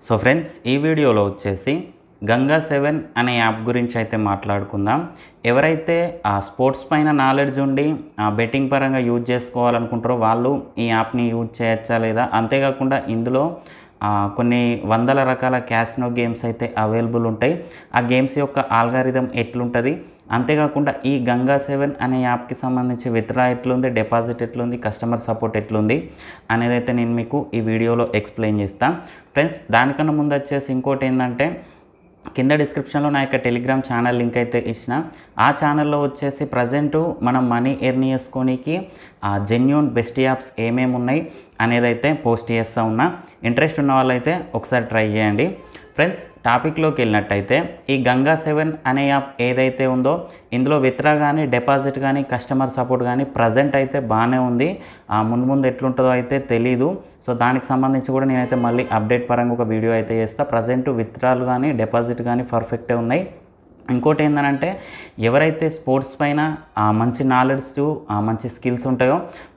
So friends, ఈ వీడియోలో వచ్చేసి గంగా 7 అనే యాప్ గురించి అయితే మాట్లాడుకుందాం. ఎవరైతే ఆ స్పోర్ట్స్ పైన నాలెడ్జ్ ఉండి బెట్టింగ్ పరంగా యూజ్ చేసుకోవాలనుకుంటారో వాళ్ళు ఈ యాప్ని యూజ్ చేయొచ్చా లేదా, అంతేకాకుండా ఇందులో కొన్ని వందల రకాల క్యాసినో గేమ్స్ అయితే అవైలబుల్ ఉంటాయి. ఆ గేమ్స్ యొక్క ఆల్గారిథం ఎట్లుంటుంది, అంతేకాకుండా ఈ గంగా 7 అనే యాప్కి సంబంధించి విత్డ్రా ఎట్లుంది, డిపాజిట్ ఎట్లుంది, కస్టమర్ సపోర్ట్ ఎట్లుంది అనేది అయితే నేను మీకు ఈ వీడియోలో ఎక్స్ప్లెయిన్ చేస్తాను. ఫ్రెండ్స్, దానికన్నా ముందు వచ్చేసి ఇంకోటి ఏంటంటే, కింద డిస్క్రిప్షన్లో నా యొక్క టెలిగ్రామ్ ఛానల్ లింక్ అయితే ఇచ్చిన. ఆ ఛానల్లో వచ్చేసి ప్రజెంటు మనం మనీ ఎర్న్ చేసుకోనికి జెన్యూన్ బెస్ట్ యాప్స్ ఏమేమి ఉన్నాయి అనేది అయితే పోస్ట్ చేస్తూ ఉన్నా. ఇంట్రెస్ట్ ఉన్న వాళ్ళైతే ఒకసారి ట్రై చేయండి. ఫ్రెండ్స్, టాపిక్లోకి వెళ్ళినట్టయితే ఈ గంగా 7 అనే యాప్ ఏదైతే ఉందో ఇందులో విత్డ్రా కానీ డిపాజిట్ కానీ కస్టమర్ సపోర్ట్ కానీ ప్రజెంట్ అయితే బాగానే ఉంది. ముందు ఎట్లుంటుందో అయితే తెలీదు. సో దానికి సంబంధించి కూడా నేనైతే మళ్ళీ అప్డేట్ పరంగా ఒక వీడియో అయితే చేస్తాను. ప్రజెంట్ విత్డ్రాలు కానీ డిపాజిట్ కానీ పర్ఫెక్టే ఉన్నాయి. ఇంకోటి ఏంటంటే, ఎవరైతే స్పోర్ట్స్ పైన మంచి నాలెడ్జ్ మంచి స్కిల్స్ ఉంటాయో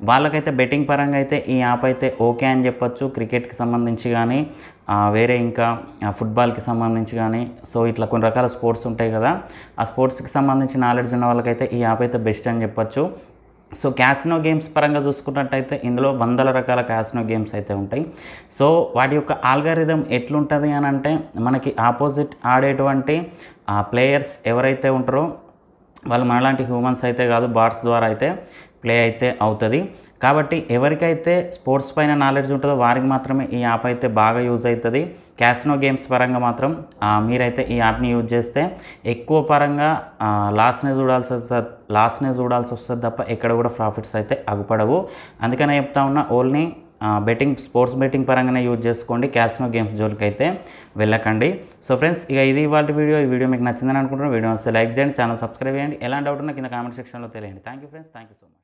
వాళ్ళకైతే బెట్టింగ్ పరంగా అయితే ఈ యాప్ అయితే ఓకే అని చెప్పొచ్చు. క్రికెట్కి సంబంధించి కానీ వేరే ఇంకా ఫుట్బాల్కి సంబంధించి కానీ, సో ఇట్లా కొన్ని రకాల స్పోర్ట్స్ ఉంటాయి కదా, ఆ స్పోర్ట్స్కి సంబంధించి నాలెడ్జ్ ఉన్న వాళ్ళకైతే ఈ యాప్ అయితే బెస్ట్ అని చెప్పొచ్చు. సో క్యాసినో గేమ్స్ పరంగా చూసుకున్నట్టయితే ఇందులో వందల రకాల క్యాసినో గేమ్స్ అయితే ఉంటాయి. సో వాటి యొక్క ఆల్గారిథం ఎట్లుంటుంది అని అంటే, మనకి ఆపోజిట్ ఆడేటువంటి ప్లేయర్స్ ఎవరైతే ఉంటారో వాళ్ళు మనలాంటి హ్యూమన్స్ అయితే కాదు, బాట్స్ ద్వారా అయితే ప్లే అయితే అవుతుంది. కాబట్టి ఎవరికైతే స్పోర్ట్స్ పైన నాలెడ్జ్ ఉంటుందో వారికి మాత్రమే ఈ యాప్ అయితే బాగా యూజ్ అవుతుంది. క్యాసినో గేమ్స్ పరంగా మాత్రం మీరైతే ఈ యాప్ని యూజ్ చేస్తే ఎక్కువ పరంగా లాస్నే చూడాల్సి వస్తుంది తప్ప ఎక్కడ కూడా ప్రాఫిట్స్ అయితే అగుపడవు. అందుకనే చెప్తా ఉన్నా, ఓన్లీ స్పోర్ట్స్ బెట్టింగ్ పరంగానే యూజ్ చేసుకోండి, క్యాసినో గేమ్స్ జోలికి అయితే వెళ్ళకండి. సో ఫ్రెండ్స్, ఇక ఇది ఇవాళ వీడియో. ఈ వీడియో మీకు నచ్చిందని అనుకుంటున్నాను. వీడియో వస్తే లైక్ చేయండి, ఛానల్ సబ్స్క్రైబ్ చేయండి. ఎలాంటి డౌట్ ఉన్నా కింద కామెంట్ సెక్షన్లో తెలియండి. Thank you friends, thank you so much.